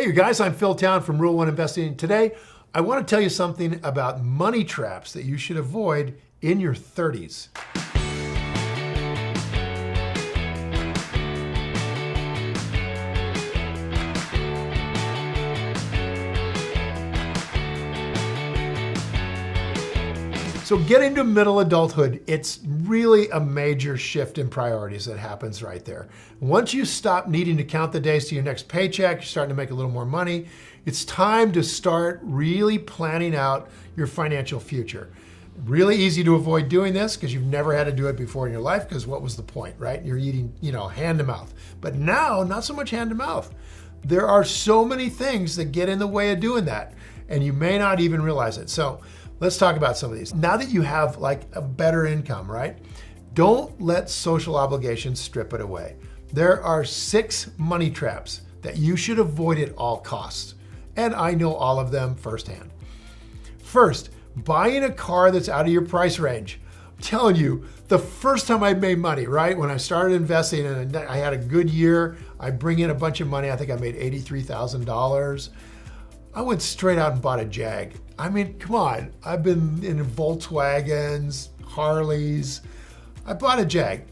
Hey you guys, I'm Phil Town from Rule 1 Investing. Today, I want to tell you something about money traps that you should avoid in your 30s. So getting to middle adulthood, it's really a major shift in priorities that happens right there. Once you stop needing to count the days to your next paycheck, you're starting to make a little more money, it's time to start really planning out your financial future. Really easy to avoid doing this because you've never had to do it before in your life, because what was the point, right? You're eating, hand to mouth. But now, not so much hand to mouth. There are so many things that get in the way of doing that, and you may not even realize it. So let's talk about some of these. Now that you have like a better income, right? Don't let social obligations strip it away. There are 6 money traps that you should avoid at all costs. And I know all of them firsthand. First, buying a car that's out of your price range. I'm telling you, the first time I made money, right? When I started investing and I had a good year, I bring in a bunch of money. I think I made $83,000. I went straight out and bought a Jag. I mean, come on. I've been in Volkswagens, Harleys. I bought a Jag.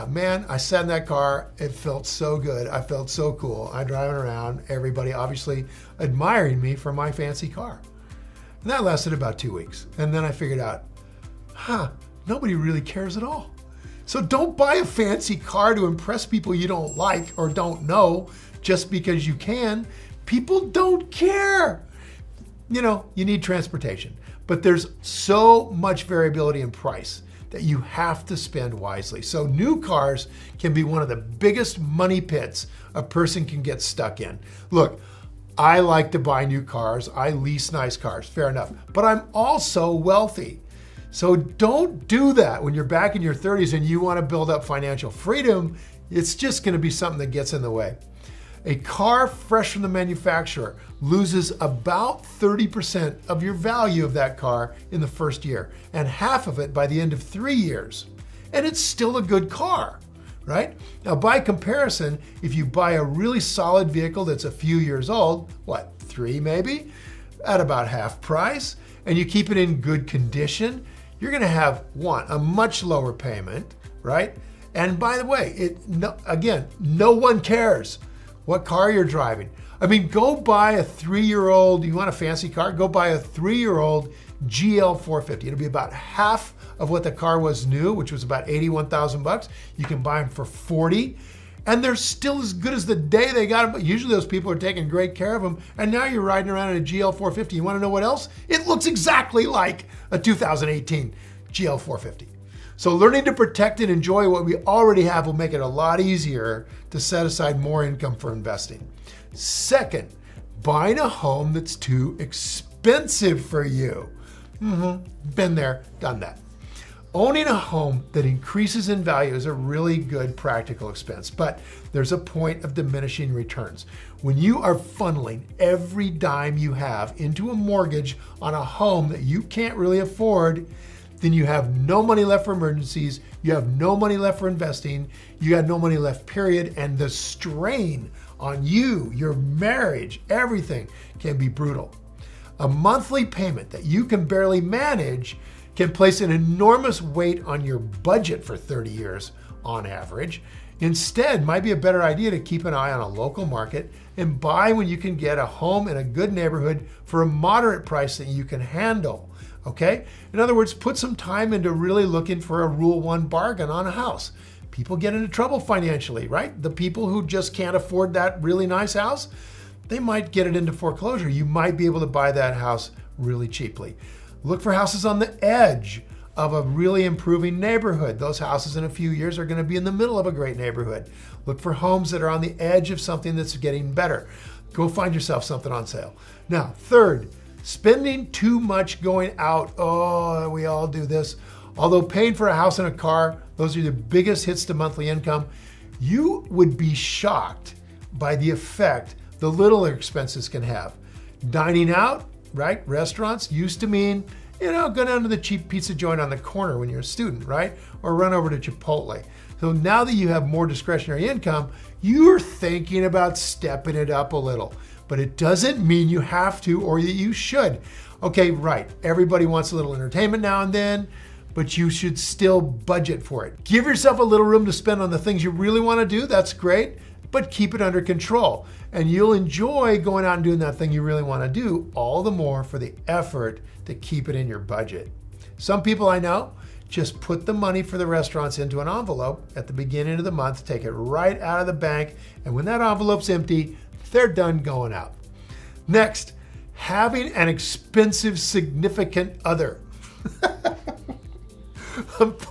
Man, I sat in that car. It felt so good. I felt so cool. I'm driving around, everybody obviously admiring me for my fancy car. And that lasted about 2 weeks. And then I figured out, nobody really cares at all. So don't buy a fancy car to impress people you don't like or don't know just because you can. People don't care. You need transportation, but there's so much variability in price that you have to spend wisely. So new cars can be one of the biggest money pits a person can get stuck in. Look, I like to buy new cars. I lease nice cars, fair enough, but I'm also wealthy. So don't do that when you're back in your 30s and you want to build up financial freedom. It's just going to be something that gets in the way. A car fresh from the manufacturer loses about 30% of your value of that car in the first year and half of it by the end of 3 years. And it's still a good car, right? Now, by comparison, if you buy a really solid vehicle that's a few years old, 3 maybe, at about half price, and you keep it in good condition, you're gonna have, a much lower payment, right? And by the way, no one cares what car you're driving. I mean, go buy a 3-year-old, you want a fancy car? Go buy a 3-year-old GL 450. It'll be about half of what the car was new, which was about 81,000 bucks. You can buy them for 40, and they're still as good as the day they got them. But usually those people are taking great care of them, and now you're riding around in a GL 450. You wanna know what else? It looks exactly like a 2018 GL 450. So learning to protect and enjoy what we already have will make it a lot easier to set aside more income for investing. Second, buying a home that's too expensive for you. Been there, done that. Owning a home that increases in value is a really good practical expense, but there's a point of diminishing returns. When you are funneling every dime you have into a mortgage on a home that you can't really afford, then you have no money left for emergencies, you have no money left for investing, you have no money left, period, and the strain on you, your marriage, everything can be brutal. A monthly payment that you can barely manage can place an enormous weight on your budget for 30 years on average. Instead, might be a better idea to keep an eye on a local market and buy when you can get a home in a good neighborhood for a moderate price that you can handle. Okay? In other words, put some time into really looking for a Rule 1 bargain on a house. People get into trouble financially, right? The people who just can't afford that really nice house, they might get it into foreclosure. You might be able to buy that house really cheaply. Look for houses on the edge of a really improving neighborhood. Those houses in a few years are going to be in the middle of a great neighborhood. Look for homes that are on the edge of something that's getting better. Go find yourself something on sale. Now, third, spending too much going out. Oh, we all do this. Although paying for a house and a car, those are the biggest hits to monthly income, you would be shocked by the effect the little expenses can have. Dining out, right? Restaurants used to mean, go down to the cheap pizza joint on the corner when you're a student, right? Or run over to Chipotle. So now that you have more discretionary income, you're thinking about stepping it up a little. but it doesn't mean you have to or that you should. Okay, right, everybody wants a little entertainment now and then, but you should still budget for it. Give yourself a little room to spend on the things you really want to do, that's great, but keep it under control. And you'll enjoy going out and doing that thing you really want to do all the more for the effort to keep it in your budget. Some people I know just put the money for the restaurants into an envelope at the beginning of the month, take it right out of the bank, and when that envelope's empty, they're done going out. Next, having an expensive significant other.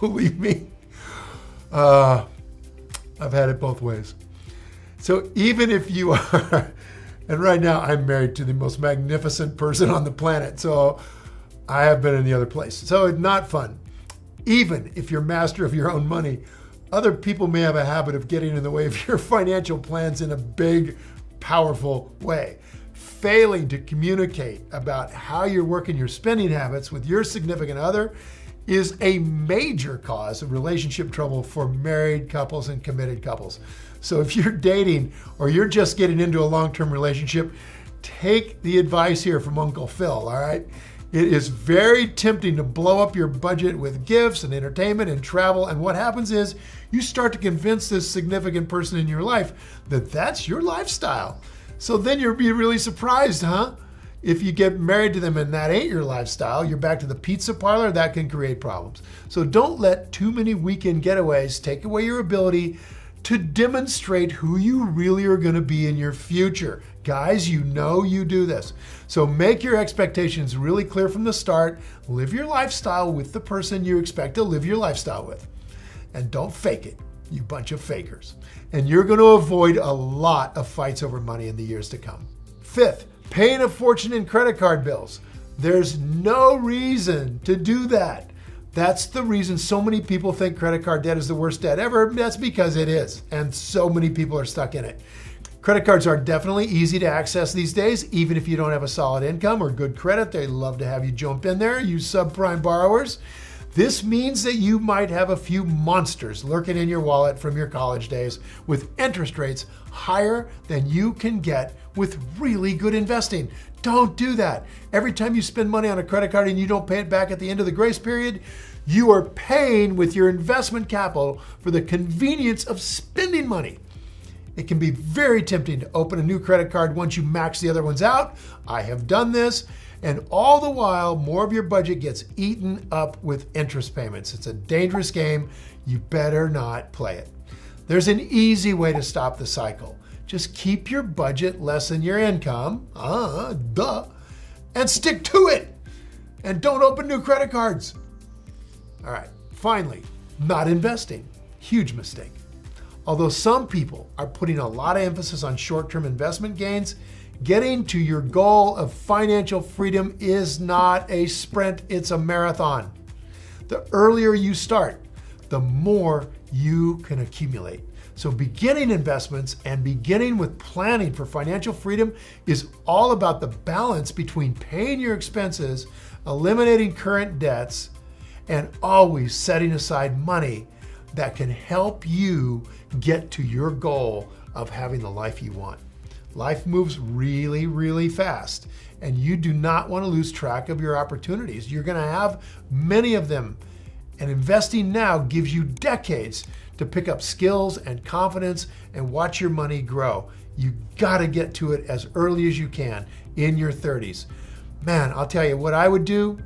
Believe me, I've had it both ways. So even if you are, and right now I'm married to the most magnificent person on the planet, so I have been in the other place. So it's not fun. Even if you're master of your own money, other people may have a habit of getting in the way of your financial plans in a big, powerful way. Failing to communicate about how you're working your spending habits with your significant other is a major cause of relationship trouble for married couples and committed couples. So if you're dating or you're just getting into a long-term relationship, take the advice here from Uncle Phil, all right? It is very tempting to blow up your budget with gifts and entertainment and travel, and what happens is you start to convince this significant person in your life that that's your lifestyle. So then you'll be really surprised, huh? If you get married to them and that ain't your lifestyle, you're back to the pizza parlor, that can create problems. So don't let too many weekend getaways take away your ability to demonstrate who you really are going to be in your future. Guys, you know you do this. So make your expectations really clear from the start. Live your lifestyle with the person you expect to live your lifestyle with. And don't fake it, you bunch of fakers. And you're going to avoid a lot of fights over money in the years to come. Fifth, paying a fortune in credit card bills. There's no reason to do that. That's the reason so many people think credit card debt is the worst debt ever. That's because it is, and so many people are stuck in it. Credit cards are definitely easy to access these days, even if you don't have a solid income or good credit. They love to have you jump in there, you subprime borrowers. This means that you might have a few monsters lurking in your wallet from your college days with interest rates higher than you can get with really good investing. Don't do that. Every time you spend money on a credit card and you don't pay it back at the end of the grace period, you are paying with your investment capital for the convenience of spending money. It can be very tempting to open a new credit card once you max the other ones out. I have done this. And all the while, more of your budget gets eaten up with interest payments. It's a dangerous game. You better not play it. There's an easy way to stop the cycle. Just keep your budget less than your income, and stick to it. And don't open new credit cards. All right, finally, not investing. Huge mistake. Although some people are putting a lot of emphasis on short-term investment gains, getting to your goal of financial freedom is not a sprint, it's a marathon. The earlier you start, the more you can accumulate. So beginning investments and beginning with planning for financial freedom is all about the balance between paying your expenses, eliminating current debts, and always setting aside money that can help you get to your goal of having the life you want. Life moves really, really fast, and you do not want to lose track of your opportunities. You're going to have many of them, and investing now gives you decades to pick up skills and confidence and watch your money grow. You got to get to it as early as you can in your 30s. Man, I'll tell you what I would do,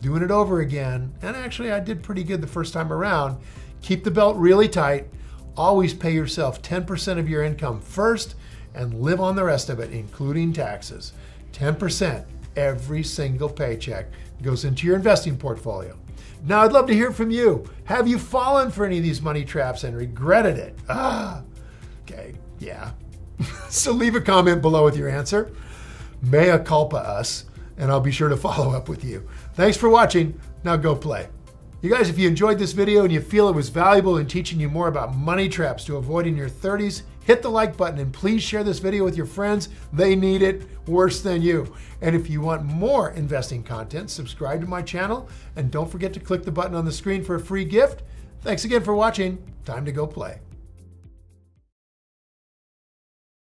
doing it over again, and actually I did pretty good the first time around. Keep the belt really tight. Always pay yourself 10% of your income first and live on the rest of it, including taxes. 10% every single paycheck goes into your investing portfolio. Now, I'd love to hear from you. Have you fallen for any of these money traps and regretted it? Okay, yeah. So leave a comment below with your answer. Mea culpa us, and I'll be sure to follow up with you. Thanks for watching. Now go play. You guys, if you enjoyed this video and you feel it was valuable in teaching you more about money traps to avoid in your 30s, hit the like button and please share this video with your friends. They need it worse than you. And if you want more investing content, subscribe to my channel and don't forget to click the button on the screen for a free gift. Thanks again for watching. Time to go play.